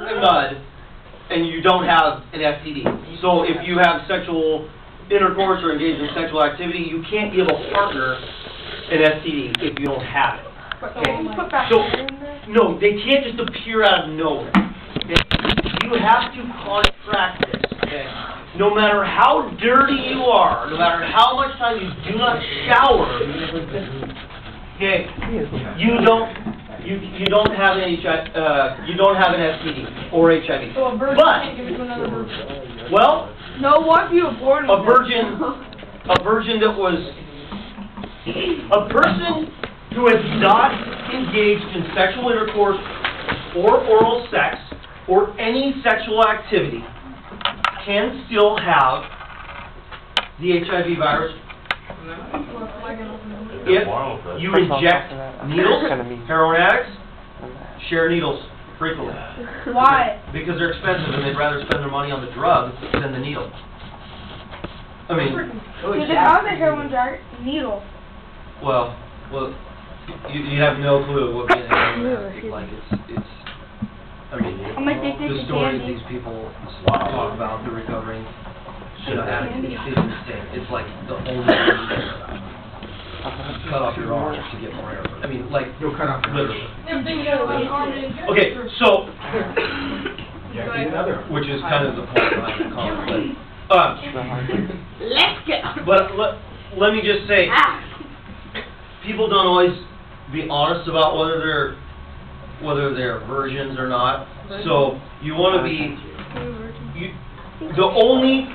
a NUD and you don't have an STD. So if you have sexual intercourse or engage in sexual activity, you can't give a partner an STD if you don't have it. Okay? So, no, they can't just appear out of nowhere. Okay? You have to contract this. Okay? No matter how dirty you are, no matter how much time you do not shower, okay, you don't have an you don't have an STD or HIV. So a virgin can't give it to another virgin. Well, no, what if you were born a virgin that was a person who has not engaged in sexual intercourse or oral sex or any sexual activity can still have the HIV virus if you inject needles. Heroin addicts share needles frequently. Why? Because they're expensive and they'd rather spend their money on the drug than the needle. I mean, how the heroin needle? Well, you have no clue what being a heroin addict is like. It's. I mean, the story these people talk about, the recovering addict, is insane. It's like the only thing you care about. Cut off your arm to get more heroin. I mean, like, you'll cut off literally. Okay, so, which is kind of the point behind the comment. Let's go. But let me just say, people don't always be honest about whether they're virgins or not. So you want to be the only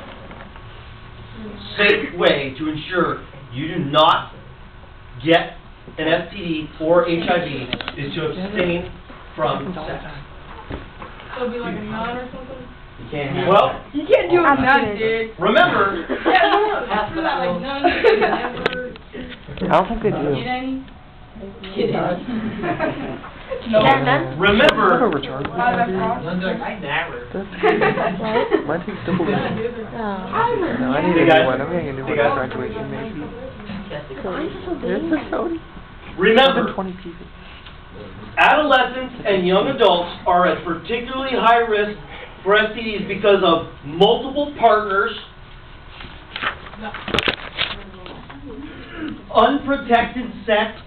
safe way to ensure you do not get an STD or HIV is to abstain from sex. So it'll be like a nun or something? You can't. Well, you can't do a nun, dude. Remember. After that, like nun, never. I don't think they do. Get any? No. Remember. I never. Mine takes double. No, I need a new one. I'm getting a new one at graduation, maybe. Remember, 20 pieces. Adolescents and young adults are at particularly high risk for STDs because of multiple partners, unprotected sex,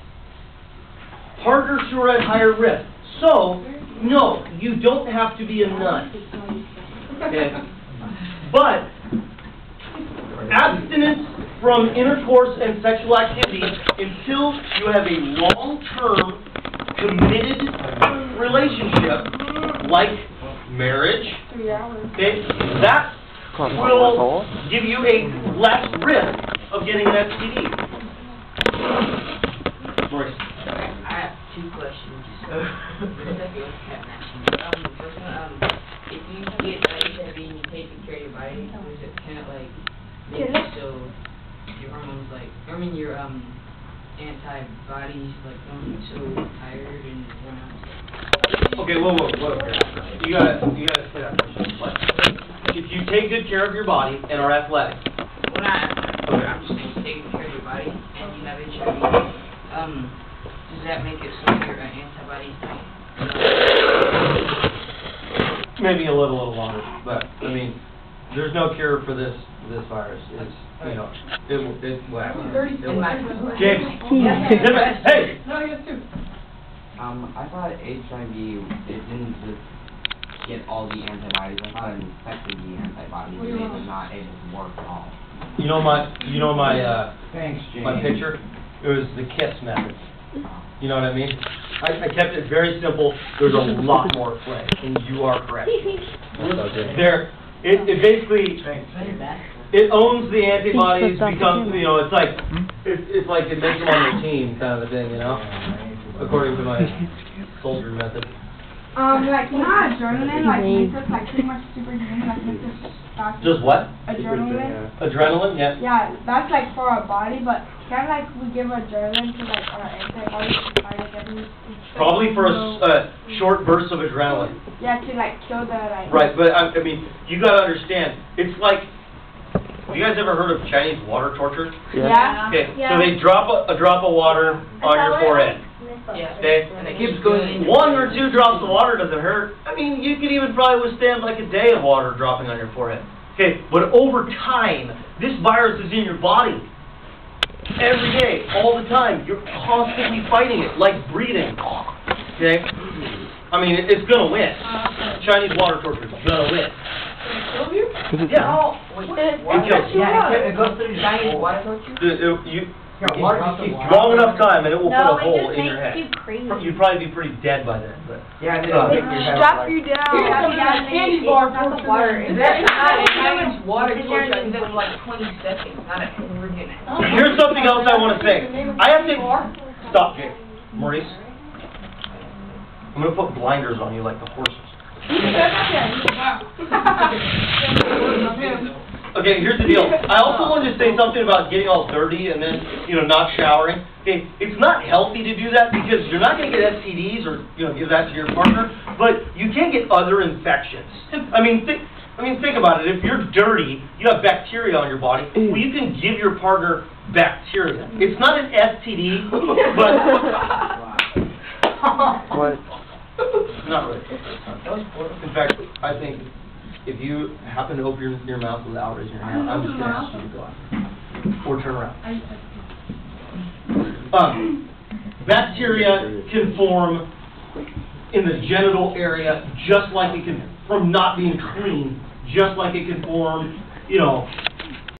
partners who are at higher risk. So, no, you don't have to be a nun. Okay? But abstinence from intercourse and sexual activity until you have a long-term, committed relationship, like marriage, okay, that will give you a less risk of getting an STD. Maurice. I have two questions. First one, if you get HIV and you take care of your body, is it kind of like make you so your hormones your antibodies don't get so tired and run out? Okay, whoa. You gotta say that question. What? If you take good care of your body and are athletic. Well, I'm just saying, taking care of your body and you have HIV, does that make it so your antibodies Maybe a little longer, but I mean, there's no cure for this virus. It's it will happen. James, hey. No, he has two. I thought HIV, it didn't just get all the antibodies. I thought it infected the antibodies and they were not able to work at all. You know my Thanks, James. my picture? It was the KISS method. You know what I mean? I kept it very simple. There's a lot more play, and you are correct. It basically it owns the antibodies. Becomes it's like it makes them on your team kind of a thing, according to my soldier method. Adrenaline, makes us pretty much superhuman, makes us faster. Just what? Adrenaline. Adrenaline, yeah. Yeah, that's for our body, but can we give adrenaline to our antibodies to fight every? Probably for a short burst of adrenaline. Yeah, to kill the Right, but I mean, you gotta understand, it's like. Have you guys ever heard of Chinese water torture? Yeah. Okay, yeah. so they drop a drop of water on your forehead. Yeah. Okay? And it keeps going. 1 or 2 drops of water doesn't hurt. I mean, you could even probably withstand like a day of water dropping on your forehead. Okay, but over time, this virus is in your body. Every day, all the time. You're constantly fighting it, like breathing. Okay? I mean, it's gonna win. Chinese water torture is gonna win. Yeah. No, wait, it goes through Chinese water torture? Long enough time and it will put a hole in your head. you crazy. You'd probably be pretty dead by then. But Yeah, Strap you down. Candy bar not the water. That's not a Chinese water torture. I think that's like 20 seconds, not a freaking. here's something else I want to say. I have to stop, Jake. Maurice. I'm gonna put blinders on you like the horses. Okay, here's the deal. I also wanted to say something about getting all dirty and then, not showering. Okay, it's not healthy to do that because you're not going to get STDs or, give that to your partner, but you can get other infections. I mean, think about it. If you're dirty, you have bacteria on your body, well, you can give your partner bacteria. It's not an STD, but... What? Not really. In fact, I think if you happen to open your mouth without raising your hand, I'm just going to ask you to go out. Or turn around. Bacteria can form in the genital area just like it can, from not being clean, just like it can form,